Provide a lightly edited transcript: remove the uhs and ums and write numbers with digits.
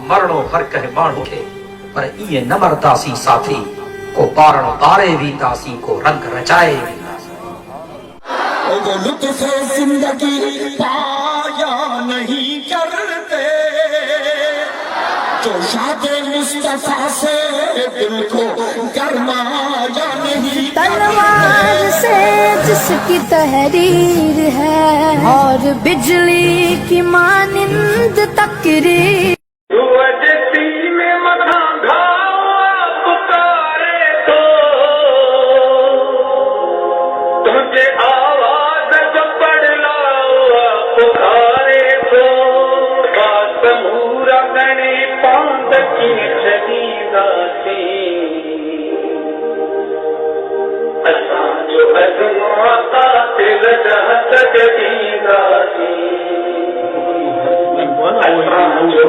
मरणो फर्क है माण्हू खे पर इए न मरदासी साथी को पारण तारे भी तासी को रंग रचाए भी वो लुत्फ जिंदगी पाया नहीं करते जो शादे मुस्तफा से दिल को गरमाया नहीं। तलवार से जिसकी तहरीर है और बिजली की मानिंद तकरीर जो